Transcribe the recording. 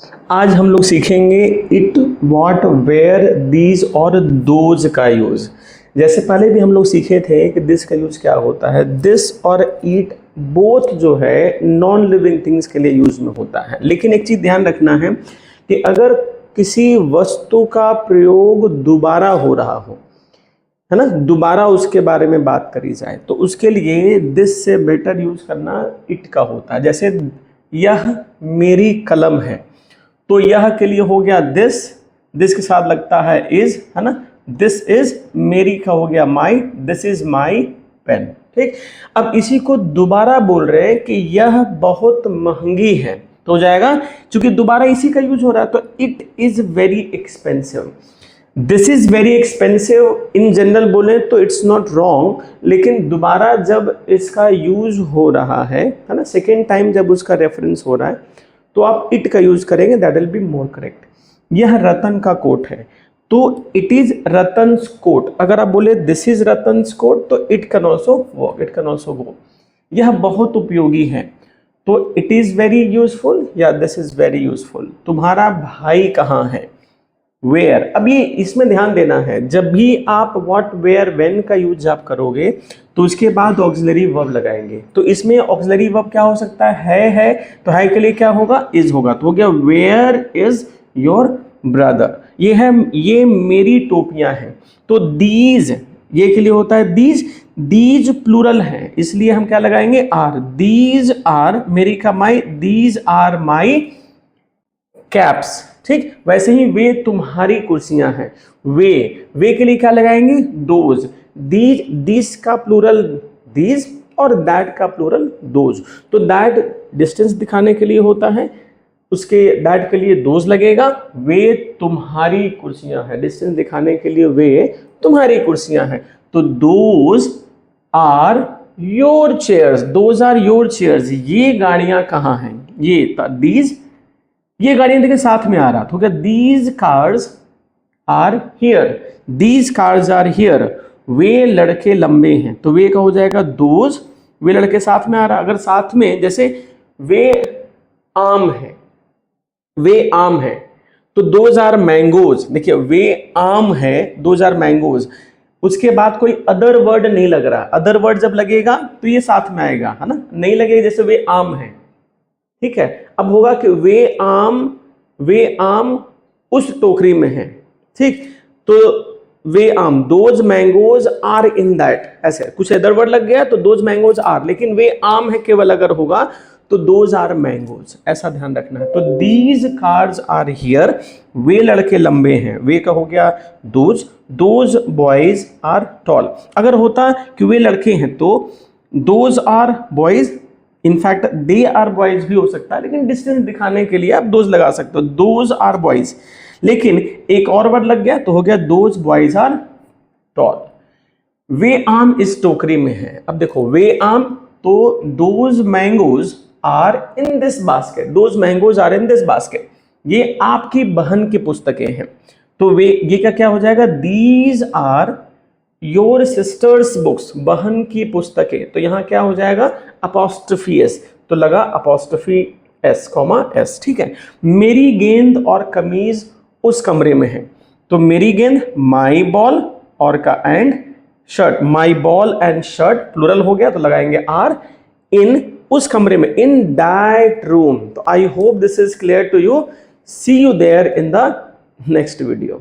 आज हम लोग सीखेंगे इट, व्हाट, वेयर, दीज और दोज का यूज। जैसे पहले भी हम लोग सीखे थे कि दिस का यूज क्या होता है। दिस और इट बोथ जो है नॉन लिविंग थिंग्स के लिए यूज में होता है, लेकिन एक चीज ध्यान रखना है कि अगर किसी वस्तु का प्रयोग दोबारा हो रहा हो, है ना, दोबारा उसके बारे में बात करी जाए, तो उसके लिए दिस से बेटर यूज करना इट का होता है। जैसे यह मेरी कलम है, तो यह के लिए हो गया दिस, दिस के साथ लगता है इज, है ना। दिस इज मेरी का हो गया माई, दिस इज माई पेन। ठीक, अब इसी को दोबारा बोल रहे हैं कि यह बहुत महंगी है, तो हो जाएगा क्योंकि दोबारा इसी का यूज हो रहा है, तो it is very expensive. This is very expensive in general बोले तो इट्स नॉट रॉन्ग, लेकिन दोबारा जब इसका यूज हो रहा है ना, सेकेंड टाइम जब उसका रेफरेंस हो रहा है, तो आप इट का यूज करेंगे, that will be more correct. यह रतन का कोट है, तो इट इज रतन्स कोट। अगर आप बोले दिस इज रतन्स कोट, तो it can also work, it can also go. यह बहुत उपयोगी है, तो इट इज वेरी यूजफुल या दिस इज वेरी यूजफुल। तुम्हारा भाई कहाँ है, वेयर। अब ये इसमें ध्यान देना है, जब भी आप व्हाट, वेयर, व्हेन का यूज आप करोगे तो उसके बाद ऑक्सिलरी वर्ब लगाएंगे। तो इसमें ऑक्सिलरी वर्ब क्या हो सकता है, तो है के लिए क्या होगा, इज होगा, तो हो गया वेयर इज योर ब्रदर। ये है, ये मेरी टोपियां हैं, तो दीज ये के लिए होता है दीज। दीज प्लूरल है, इसलिए हम क्या लगाएंगे, आर। दीज आर मेरी का माई, दीज आर माई कैप्स। ठीक, वैसे ही वे तुम्हारी कुर्सियां हैं, वे के लिए क्या लगाएंगे, दोज। दीज, दिस का प्लूरल दीज और दैट का प्लूरल दोज। तो दैट डिस्टेंस दिखाने के लिए होता है, उसके दैट के लिए दोज लगेगा। वे तुम्हारी कुर्सियां हैं, डिस्टेंस दिखाने के लिए वे तुम्हारी कुर्सियां हैं, तो those are your chairs, those are your chairs. ये गाड़ियां कहाँ हैं, ये दीज, ये गाड़ियां देखिए साथ में आ रहा, तो क्या these cars are here, these cars are here. वे लड़के लंबे हैं, तो वे का हो जाएगा दोज, वे लड़के साथ में आ रहा। अगर साथ में जैसे वे आम है, वे आम है, तो दोज आर मैंगोज। देखिए वे आम है, दोज आर मैंगोज, उसके बाद कोई अदर वर्ड नहीं लग रहा। अदर वर्ड जब लगेगा तो ये साथ में आएगा, है ना, नहीं लगेगा। जैसे वे आम है, ठीक है, अब होगा कि वे आम उस टोकरी में है। ठीक, तो वे आम, those mangoes are in that, ऐसे कुछ अदर वर्ड लग गया तो दोज मैंगोज आर, लेकिन वे आम है केवल अगर होगा तो दोज आर मैंगोज, ऐसा ध्यान रखना है। तो दीज कार्स आर हियर, वे लड़के लंबे हैं, वे का हो गया those. Those boys are tall. अगर होता कि वे लड़के हैं तो those are boys, in fact they are boys भी हो सकता है, लेकिन डिस्टेंस दिखाने के लिए आप दोज लगा सकते हो, दोज आर बॉयज। लेकिन एक और वर्ड लग गया तो हो गया दोज बॉयज आर टॉल। वे आम इस टोकरी में है। अब देखो वे आम, तो those mangoes are in this basket, those mangoes are in this basket. ये आपकी बहन की पुस्तकें हैं, तो वे ये क्या हो जाएगा, these are your sister's books, बहन की पुस्तकें। तो यहां क्या हो जाएगा, अपॉस्ट्रोफी एस, तो लगा अपॉस्ट्रोफी एस कॉमा एस। ठीक है, मेरी गेंद और कमीज उस कमरे में है, तो मेरी गेंद माई बॉल और का and shirt, my ball and shirt plural हो गया, तो लगाएंगे आर इन उस कमरे में, इन दैट रूम। तो I hope this is clear to you. See you there in the next video.